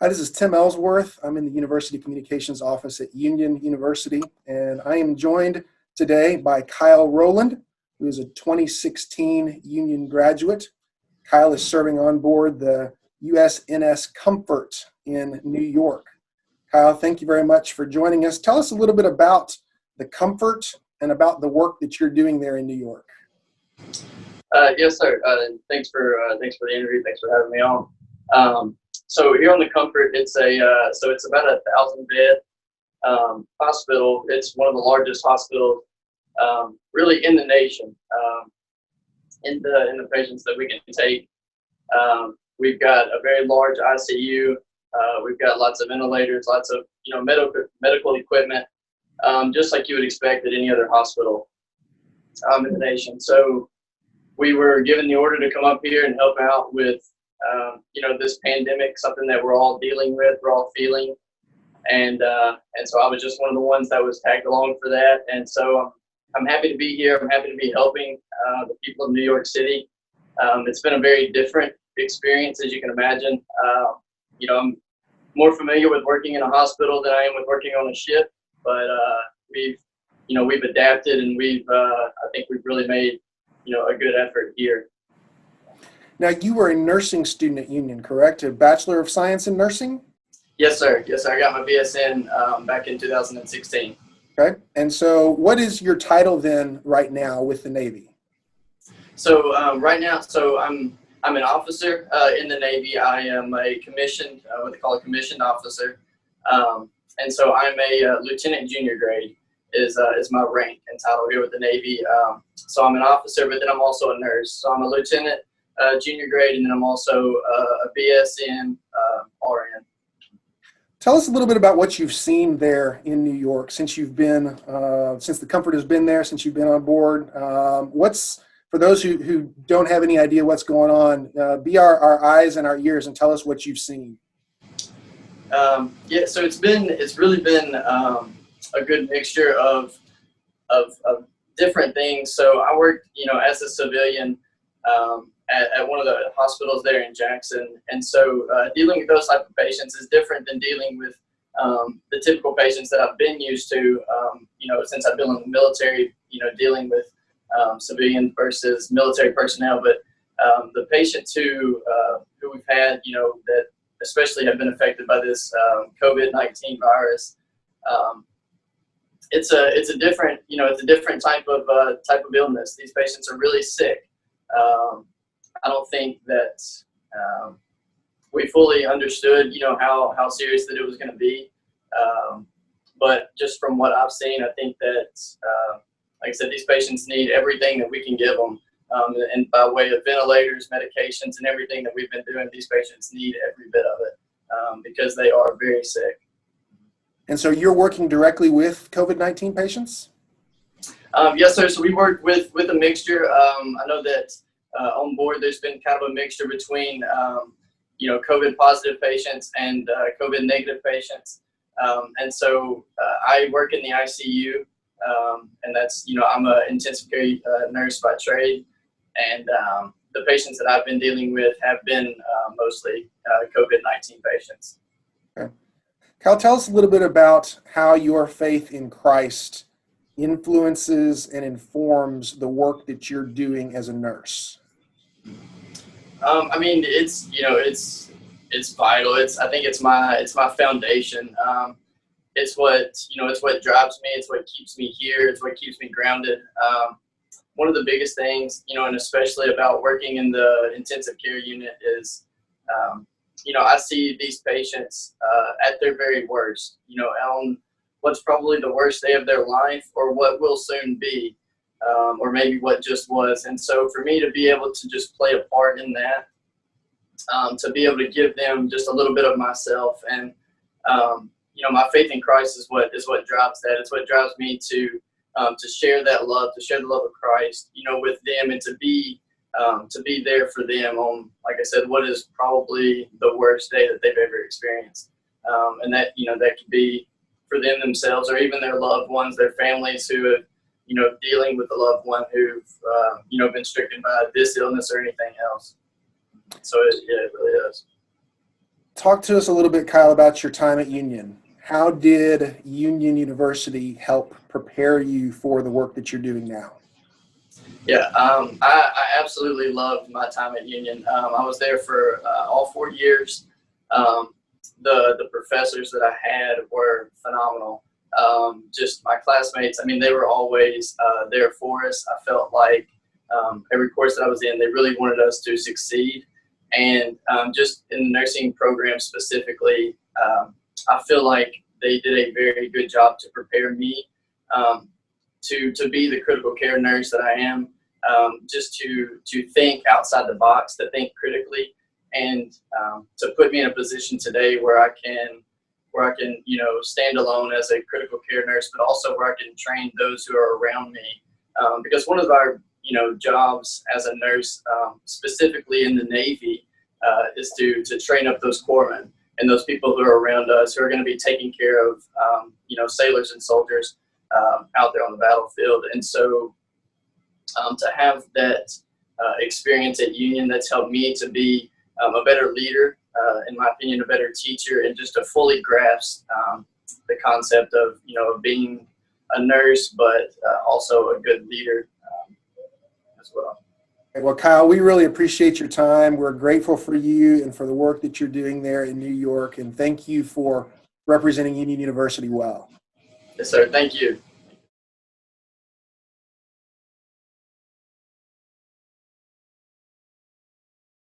Hi, this is Tim Ellsworth. I'm in the University Communications Office at Union University, and I am joined today by Kyle Rowland, who is a 2016 Union graduate. Kyle is serving on board the USNS Comfort in New York. Kyle, thank you very much for joining us. Tell us a little bit about the Comfort and about the work that you're doing there in New York. Yes, sir. Thanks for the interview. Thanks for having me on. So here on the Comfort, it's about 1,000-bed hospital. It's one of the largest hospitals, really in the nation. In the patients that we can take, we've got a very large ICU. We've got lots of ventilators, lots of medical equipment, just like you would expect at any other hospital in the nation. So we were given the order to come up here and help out with this pandemic, something that we're all dealing with, we're all feeling, and so I was just one of the ones that was tagged along for that. And so I'm happy to be here. I'm happy to be helping the people of New York City. It's been a very different experience, as you can imagine. I'm more familiar with working in a hospital than I am with working on a ship, but we've adapted, and I think we've really made a good effort here. Now, you were a nursing student at Union, correct? A Bachelor of Science in Nursing? Yes, sir. Yes, sir. I got my BSN back in 2016. Okay. And so what is your title then right now with the Navy? So right now, I'm an officer in the Navy. I am a commissioned, what they call a commissioned officer. And so I'm a lieutenant junior grade is my rank and title here with the Navy. So I'm an officer, but then I'm also a nurse. So I'm a lieutenant junior grade, and then I'm also a BSN RN. Tell us a little bit about what you've seen there in New York since you've been, since the Comfort has been there, since you've been on board. For those who don't have any idea what's going on, be our eyes and our ears and tell us what you've seen. Yeah, so it's really been a good mixture of different things. So I worked, as a civilian at one of the hospitals there in Jackson, and so dealing with those type of patients is different than dealing with the typical patients that I've been used to. Since I've been in the military, dealing with civilian versus military personnel. But the patients who we've had, that especially have been affected by this COVID-19 virus. It's a different, it's a different type of illness. These patients are really sick. I don't think that we fully understood, how serious that it was going to be. But just from what I've seen, I think that, like I said, these patients need everything that we can give them. And by way of ventilators, medications, and everything that we've been doing, these patients need every bit of it because they are very sick. And so you're working directly with COVID-19 patients? Yes, sir. So we work with a mixture. I know that on board there's been kind of a mixture between, COVID positive patients and COVID negative patients. And so I work in the ICU, and that's, I'm an intensive care nurse by trade. And the patients that I've been dealing with have been mostly COVID-19 patients. Okay. Kyle, tell us a little bit about how your faith in Christ influences and informs the work that you're doing as a nurse. I mean, it's vital. I think it's my foundation. It's what drives me. It's what keeps me here. It's what keeps me grounded. One of the biggest things, and especially about working in the intensive care unit is, I see these patients at their very worst, on what's probably the worst day of their life or what will soon be, or maybe what just was. And so for me to be able to just play a part in that, to be able to give them just a little bit of myself, and my faith in Christ is what drives that. It's what drives me to share that love, to share the love of Christ, with them, and to be there for them on, like I said, what is probably the worst day that they've ever experienced. And that, that could be for them themselves or even their loved ones, their families who have, dealing with a loved one who've, been stricken by this illness or anything else. So it really is. talk to us a little bit, Kyle, about your time at Union. How did Union University help prepare you for the work that you're doing now? Yeah, I absolutely loved my time at Union. I was there for all 4 years. The professors that I had were phenomenal. Just my classmates, I mean, they were always there for us. I felt like every course that I was in, they really wanted us to succeed. And just in the nursing program specifically, I feel like they did a very good job to prepare me to be the critical care nurse that I am. Just to think outside the box, to think critically, and to put me in a position today where I can stand alone as a critical care nurse, but also where I can train those who are around me. Because one of our jobs as a nurse, specifically in the Navy, is to train up those corpsmen and those people who are around us who are going to be taking care of sailors and soldiers out there on the battlefield. And so to have that experience at Union, that's helped me to be a better leader, in my opinion, a better teacher, and just to fully grasp the concept of being a nurse, but also a good leader as well. Well, Kyle, we really appreciate your time. We're grateful for you and for the work that you're doing there in New York, and thank you for representing Union University well. Yes, sir. Thank you.